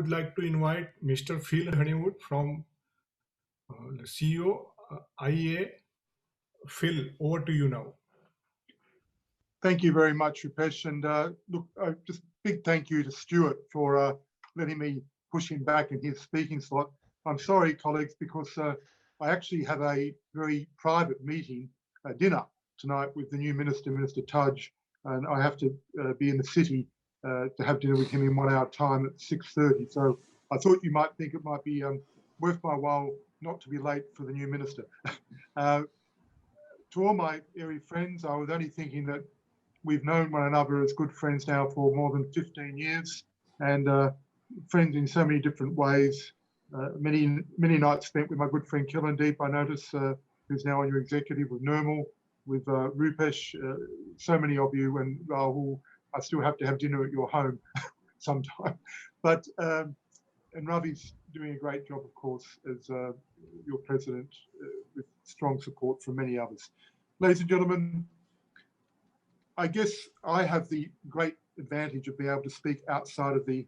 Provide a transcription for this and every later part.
would like to invite Mr. Phil Honeywood from the CEO, IEA. Phil, over to you now. Thank you very much, Rupesh. And look, just big thank you to Stuart for letting me push him back in his speaking slot. I'm sorry, colleagues, because I actually have a very private meeting, dinner tonight with the new Minister, Minister Tudge, and I have to be in the city to have dinner with him in 1 hour time at 6:30. So I thought you might think it might be worth my while not to be late for the new minister. To all my AAERI friends, I was only thinking that we've known one another as good friends now for more than 15 years, and friends in so many different ways. Many nights spent with my good friend Killendeep, I notice, who's now on your executive, with Nirmal, with Rupesh, so many of you, and Rahul. I still have to have dinner at your home sometime. But and Ravi's doing a great job, of course, as your president, with strong support from many others. Ladies and gentlemen, I guess I have the great advantage of being able to speak outside of the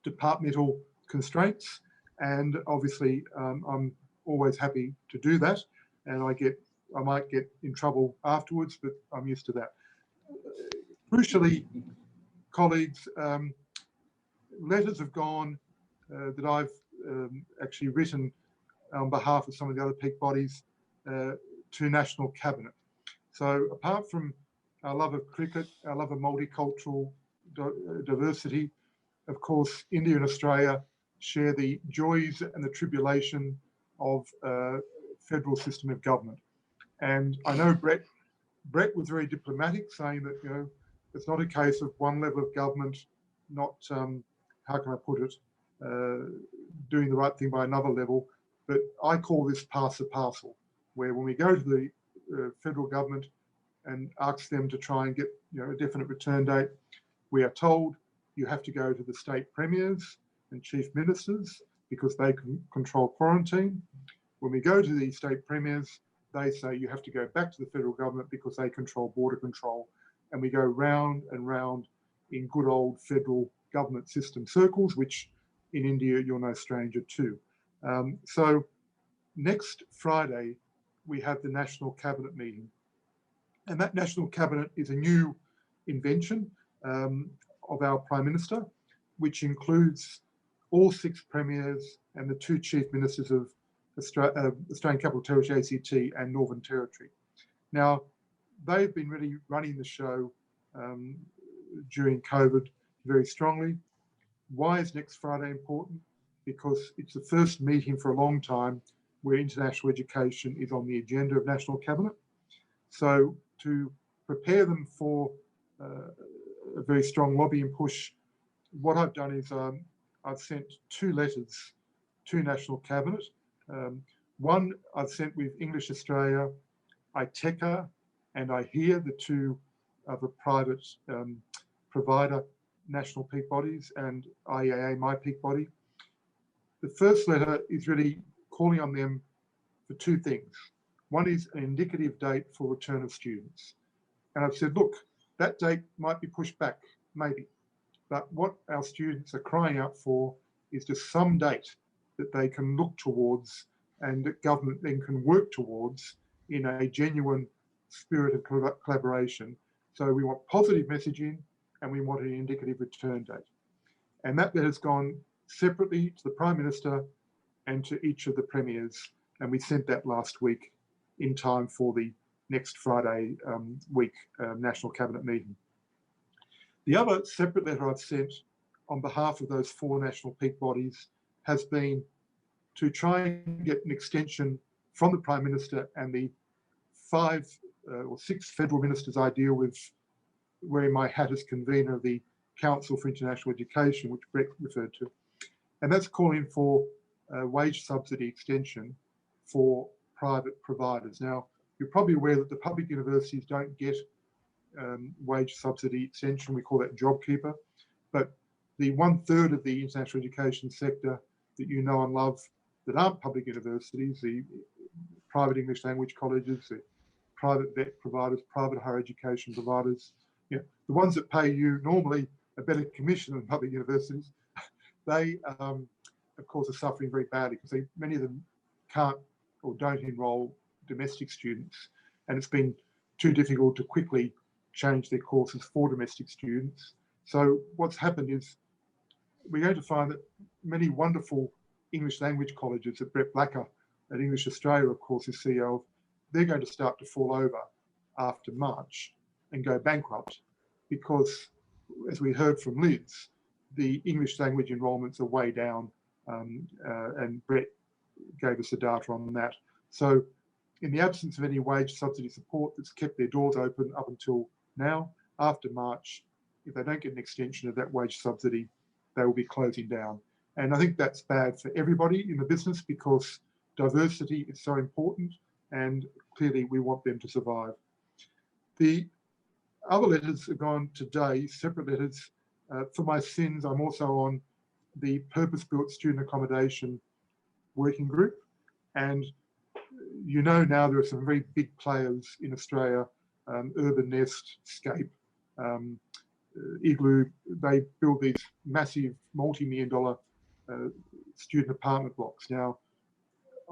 departmental constraints, and obviously I'm always happy to do that, and I might get in trouble afterwards, but I'm used to that. Crucially, colleagues, letters have gone that I've actually written on behalf of some of the other peak bodies to National Cabinet. So apart from our love of cricket, our love of multicultural diversity, of course, India and Australia share the joys and the tribulation of federal system of government. And I know Brett was very diplomatic, saying that, you know, it's not a case of one level of government not, how can I put it, doing the right thing by another level, but I call this pass the parcel, where when we go to the federal government and ask them to try and get, you know, a definite return date, we are told you have to go to the state premiers and chief ministers because they can control quarantine. When we go to the state premiers, they say you have to go back to the federal government because they control border control. And we go round and round in good old federal government system circles, which in India you're no stranger to. So next Friday, we have the National Cabinet meeting. And that National Cabinet is a new invention of our Prime Minister, which includes all 6 premiers and the 2 chief ministers of Australian Capital Territory, ACT, and Northern Territory. Now, they've been really running the show during COVID very strongly. Why is next Friday important? Because it's the first meeting for a long time where international education is on the agenda of National Cabinet. So to prepare them for a very strong lobbying push, what I've done is I've sent 2 letters to National Cabinet. One I've sent with English Australia, IEAA, and IEAA, the 2 other private provider national peak bodies, and IEAA, my peak body. The first letter is really calling on them for 2 things. One is an indicative date for return of students. And I've said, look, that date might be pushed back, maybe. But what our students are crying out for is just some date that they can look towards and that government then can work towards in a genuine spirit of collaboration. So we want positive messaging and we want an indicative return date. And that has gone separately to the Prime Minister and to each of the premiers. And we sent that last week in time for the next Friday week National Cabinet meeting. The other separate letter I've sent on behalf of those 4 national peak bodies has been to try and get an extension from the Prime Minister and the 5 or 6 federal ministers I deal with, wearing my hat as convener of the Council for International Education, which Brett referred to. And that's calling for a wage subsidy extension for private providers. Now, you're probably aware that the public universities don't get wage subsidy extension. We call that JobKeeper. But the 1/3 of the international education sector that you know and love that aren't public universities, the private English language colleges, the private vet providers, private higher education providers, you know, the ones that pay you normally a better commission than public universities, they, of course, are suffering very badly because many of them can't or don't enrol domestic students, and it's been too difficult to quickly change their courses for domestic students. So what's happened is we're going to find that many wonderful English language colleges that Brett Blacker at English Australia, of course, is CEO of, they're going to start to fall over after March and go bankrupt because, as we heard from Liz, the English language enrolments are way down, and Brett gave us the data on that. So in the absence of any wage subsidy support that's kept their doors open up until now, after March, if they don't get an extension of that wage subsidy, they will be closing down. And I think that's bad for everybody in the business because diversity is so important and clearly we want them to survive. The other letters have gone today, separate letters. For my sins, I'm also on the purpose-built student accommodation working group. And you know now there are some very big players in Australia, Urban Nest, Scape, Igloo. They build these massive multi-million-dollar student apartment blocks. Now,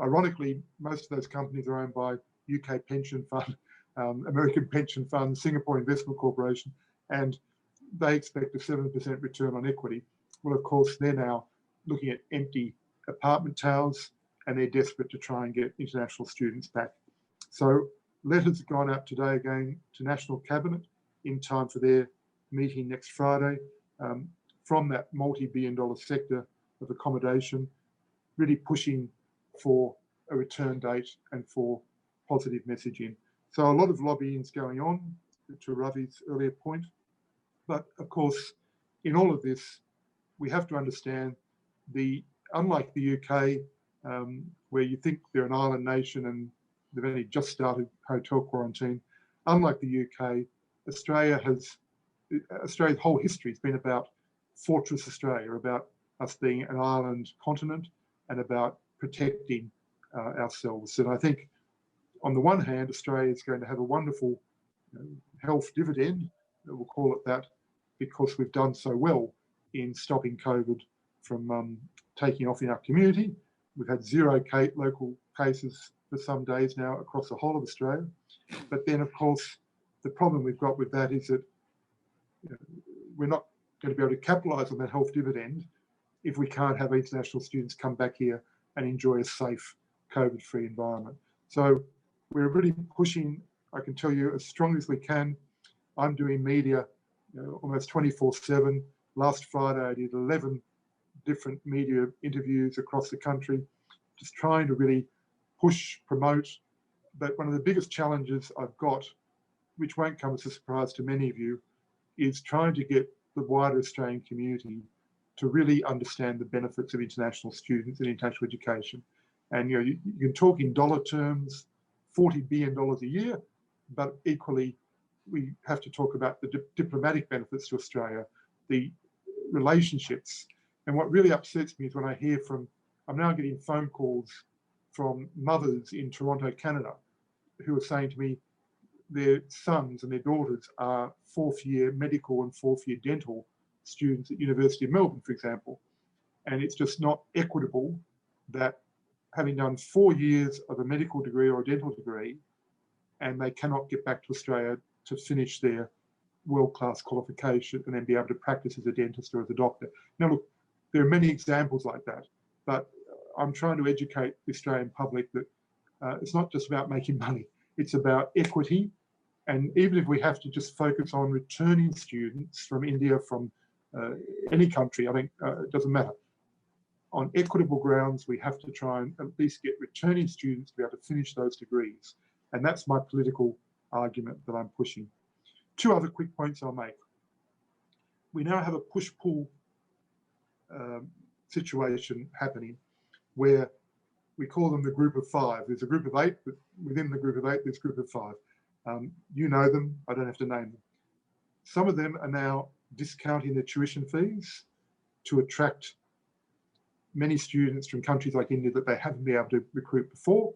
ironically, most of those companies are owned by UK pension fund, American pension fund, Singapore Investment Corporation, and they expect a 7% return on equity. Well, of course, they're now looking at empty apartment towers and they're desperate to try and get international students back. So letters have gone out today again to National Cabinet in time for their meeting next Friday from that multi-billion-dollar sector of accommodation, really pushing for a return date and for positive messaging. So a lot of lobbying is going on, to Ravi's earlier point. But of course, in all of this, we have to understand unlike the UK, where you think they're an island nation and they've only just started hotel quarantine, unlike the UK, Australia's whole history has been about Fortress Australia, about us being an island continent and about protecting ourselves. And I think on the one hand, Australia is going to have a wonderful health dividend, we'll call it that, because we've done so well in stopping COVID from taking off in our community. We've had 0 local cases for some days now across the whole of Australia. But then, of course, the problem we've got with that is that we're not going to be able to capitalise on that health dividend if we can't have international students come back here and enjoy a safe COVID-free environment. So we're really pushing, I can tell you, as strong as we can. I'm doing media almost 24/7. Last Friday, I did 11 different media interviews across the country, just trying to really push, promote. But one of the biggest challenges I've got, which won't come as a surprise to many of you, is trying to get the wider Australian community to really understand the benefits of international students and international education. And you can talk in dollar terms, $40 billion a year, but equally we have to talk about the diplomatic benefits to Australia, the relationships. And what really upsets me is when I hear I'm now getting phone calls from mothers in Toronto, Canada, who are saying to me their sons and their daughters are 4th year medical and 4th year dental students at University of Melbourne, for example. And it's just not equitable that having done 4 years of a medical degree or a dental degree, and they cannot get back to Australia to finish their world-class qualification and then be able to practice as a dentist or as a doctor. Now, look, there are many examples like that, but I'm trying to educate the Australian public that it's not just about making money, it's about equity. And even if we have to just focus on returning students from India, from any country, I think it doesn't matter. On equitable grounds, we have to try and at least get returning students to be able to finish those degrees. And that's my political argument that I'm pushing. 2 other quick points I'll make. We now have a push-pull situation happening where we call them the group of 5. There's a group of 8, but within the group of 8, there's a group of 5. You know them, I don't have to name them. Some of them are now discounting their tuition fees to attract many students from countries like India that they haven't been able to recruit before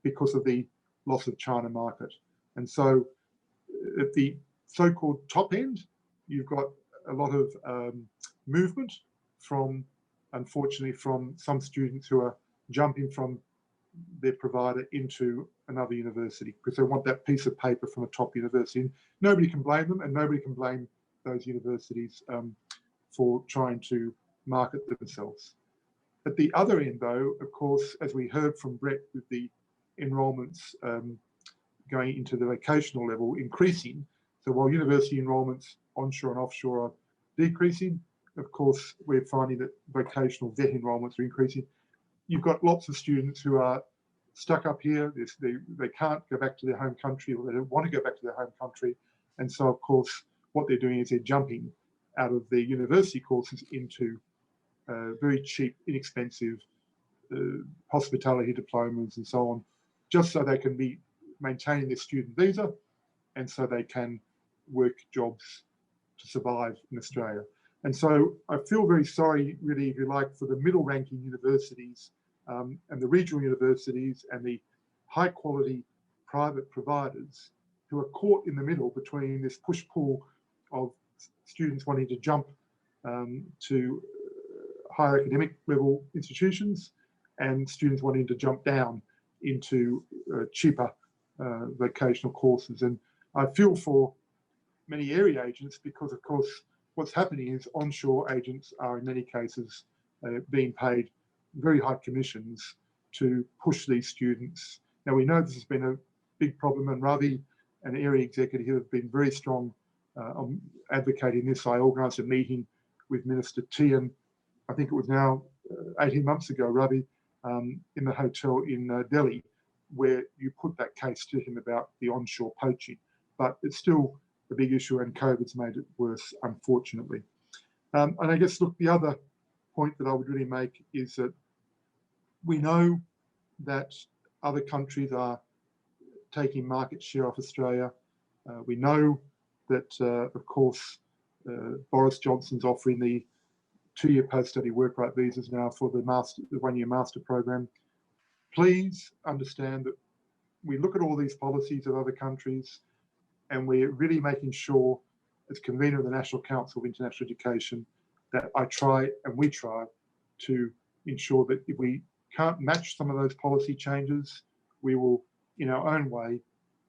because of the loss of China market. And so at the so-called top end, you've got a lot of movement from unfortunately, from some students who are jumping from their provider into another university because they want that piece of paper from a top university. And nobody can blame them, and nobody can blame those universities for trying to market themselves. At the other end, though, of course, as we heard from Brett, with the enrolments going into the vocational level increasing, so while university enrolments onshore and offshore are decreasing, of course, we're finding that vocational vet enrolments are increasing. You've got lots of students who are stuck up here. They can't go back to their home country, or they don't want to go back to their home country. And so, of course, what they're doing is they're jumping out of their university courses into very cheap, inexpensive hospitality diplomas and so on, just so they can be maintaining their student visa and so they can work jobs to survive in Australia. And so I feel very sorry, really, if you like, for the middle-ranking universities and the regional universities and the high-quality private providers who are caught in the middle between this push-pull of students wanting to jump to higher academic level institutions and students wanting to jump down into cheaper vocational courses. And I feel for many AAERI agents because, of course, what's happening is onshore agents are in many cases being paid very high commissions to push these students. Now, we know this has been a big problem, and Ravi, an AAERI executive, have been very strong on advocating this. I organised a meeting with Minister Tian, I think it was now 18 months ago, Ravi, in the hotel in Delhi, where you put that case to him about the onshore poaching. But it's still a big issue, and COVID's made it worse, unfortunately. And I guess, look, the other point that I would really make is that we know that other countries are taking market share off Australia. We know that, of course, Boris Johnson's offering the 2-year post-study work right visas now for the 1-year master program. Please understand that we look at all these policies of other countries, and we're really making sure, as convener of the National Council of International Education, that we try to ensure that if we can't match some of those policy changes, we will, in our own way,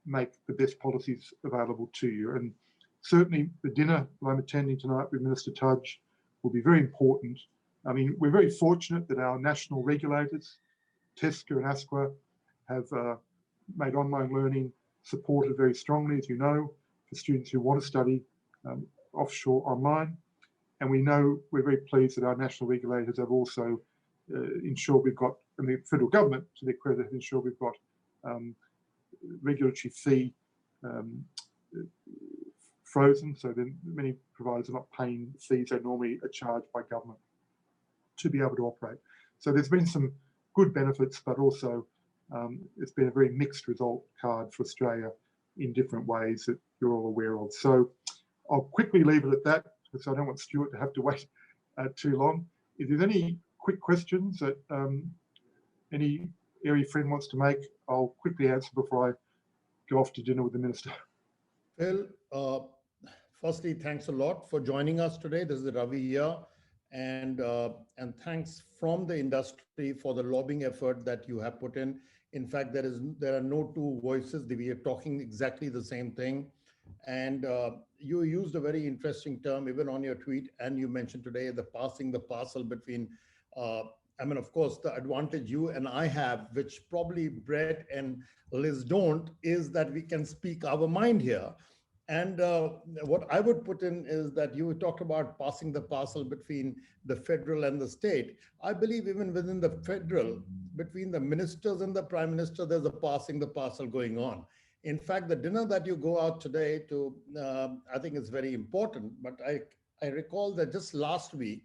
make the best policies available to you. And certainly the dinner that I'm attending tonight with Minister Tudge will be very important. I mean, we're very fortunate that our national regulators, TESCA and ASQA, have made online learning supported very strongly, as you know, for students who want to study offshore online. And we know we're very pleased that our national regulators have also ensured we've got, and the federal government, to their credit, have ensured we've got regulatory fee frozen, so then many providers are not paying fees they normally are charged by government to be able to operate. So there's been some good benefits, but also it's been a very mixed result card for Australia in different ways that you're all aware of. So I'll quickly leave it at that, because I don't want Stuart to have to wait too long. If there's any quick questions that any AAERI friend wants to make, I'll quickly answer before I go off to dinner with the Minister. Phil, firstly, thanks a lot for joining us today. This is Ravi here, and thanks from the industry for the lobbying effort that you have put in. In fact, there are no two voices. We are talking exactly the same thing. And you used a very interesting term even on your tweet, and you mentioned today the passing the parcel between, I mean, of course, the advantage you and I have, which probably Brett and Liz don't, is that we can speak our mind here. And what I would put in is that you talked about passing the parcel between the federal and the state. I believe even within the federal, between the ministers and the prime minister, there's a passing the parcel going on. In fact, the dinner that you go out today to, I think is very important, but I recall that just last week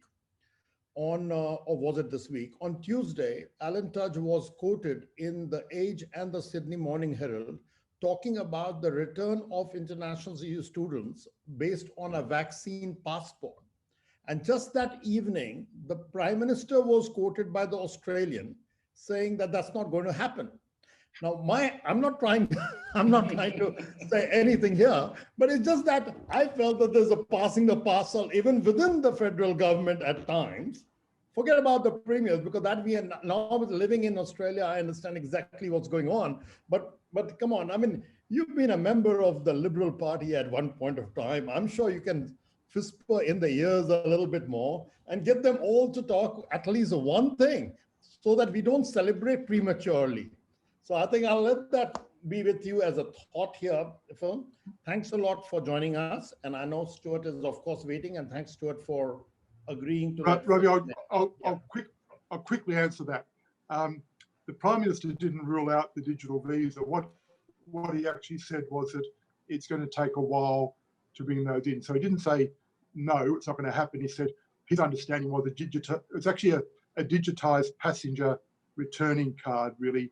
on, or was it this week, on Tuesday, Alan Tudge was quoted in the Age and the Sydney Morning Herald talking about the return of international students based on a vaccine passport. And just that evening, the Prime Minister was quoted by the Australian saying that that's not going to happen. Now, I'm not trying to say anything here, but it's just that I felt that there's a passing the parcel even within the federal government at times, forget about the premiers, because that we are now living in Australia. I understand exactly what's going on. But come on, I mean, you've been a member of the Liberal Party at one point of time. I'm sure you can whisper in the ears a little bit more and get them all to talk at least one thing, so that we don't celebrate prematurely. So I think I'll let that be with you as a thought here, Phil. Thanks a lot for joining us. And I know Stuart is, of course, waiting. And thanks, Stuart, for agreeing to that. Ravi, I'll quickly answer that. The Prime Minister didn't rule out the digital visa. What he actually said was that it's going to take a while to bring those in. So he didn't say, no, it's not going to happen. He said his understanding was it's actually a digitized passenger returning card, really,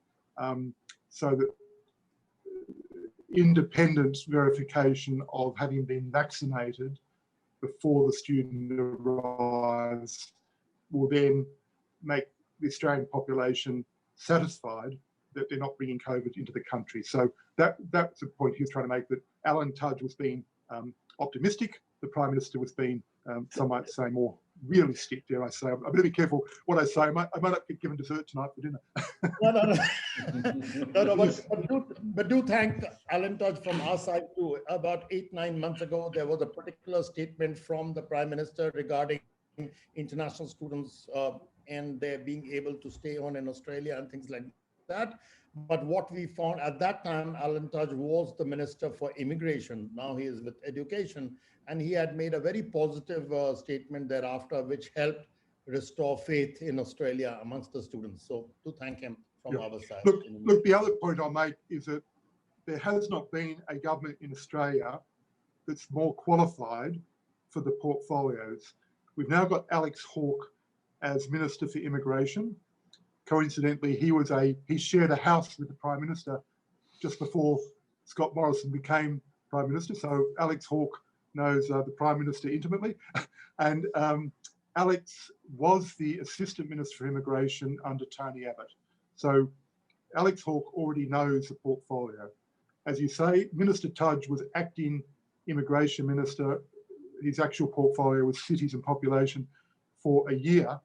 so that independent verification of having been vaccinated before the student arrives will then make the Australian population satisfied that they're not bringing COVID into the country. So that's the point he was trying to make, that Alan Tudge was being optimistic. The Prime Minister was being, some might say, more realistic, dare I say. I better be careful what I say. I might not get given dessert tonight for dinner. But do thank Alan Tudge from our side too. About 8-9 months ago, there was a particular statement from the Prime Minister regarding international students and their being able to stay on in Australia and things like that. But what we found at that time, Alan Tudge was the Minister for Immigration. Now he is with Education. And he had made a very positive statement thereafter, which helped restore faith in Australia amongst the students. So to thank him from our side. Look, the other point I'll make is that there has not been a government in Australia that's more qualified for the portfolios. We've now got Alex Hawke as Minister for Immigration. Coincidentally, he shared a house with the Prime Minister just before Scott Morrison became Prime Minister. So Alex Hawke knows the Prime Minister intimately. And Alex was the Assistant Minister for Immigration under Tony Abbott. So Alex Hawke already knows the portfolio. As you say, Minister Tudge was acting Immigration Minister. His actual portfolio was cities and population for a year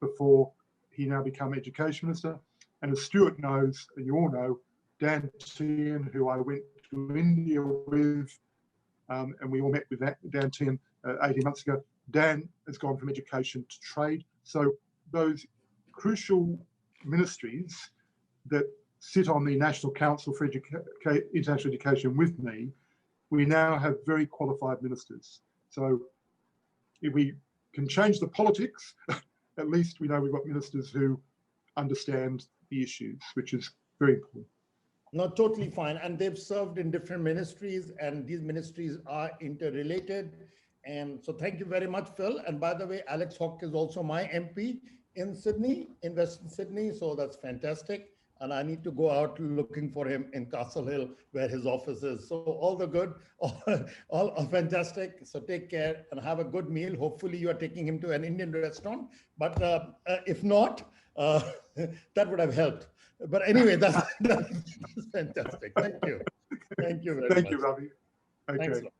before he now became Education Minister. And as Stuart knows, and you all know, Dan Tehan, who I went to India with, and we all met with Dan Tehan 18 months ago. Dan has gone from education to trade. So those crucial ministries that sit on the National Council for International Education with me, we now have very qualified ministers. So if we can change the politics, at least we know we've got ministers who understand the issues, which is very important. No, totally fine. And they've served in different ministries, and these ministries are interrelated. And so thank you very much, Phil. And by the way, Alex Hawke is also my MP in Sydney, in Western Sydney. So that's fantastic. And I need to go out looking for him in Castle Hill, where his office is. So all the good, all fantastic. So take care and have a good meal. Hopefully you are taking him to an Indian restaurant. But if not, that would have helped. But anyway, that's fantastic. Thank you. Thank you very much. Thank you, Ravi. Okay. Thanks a lot.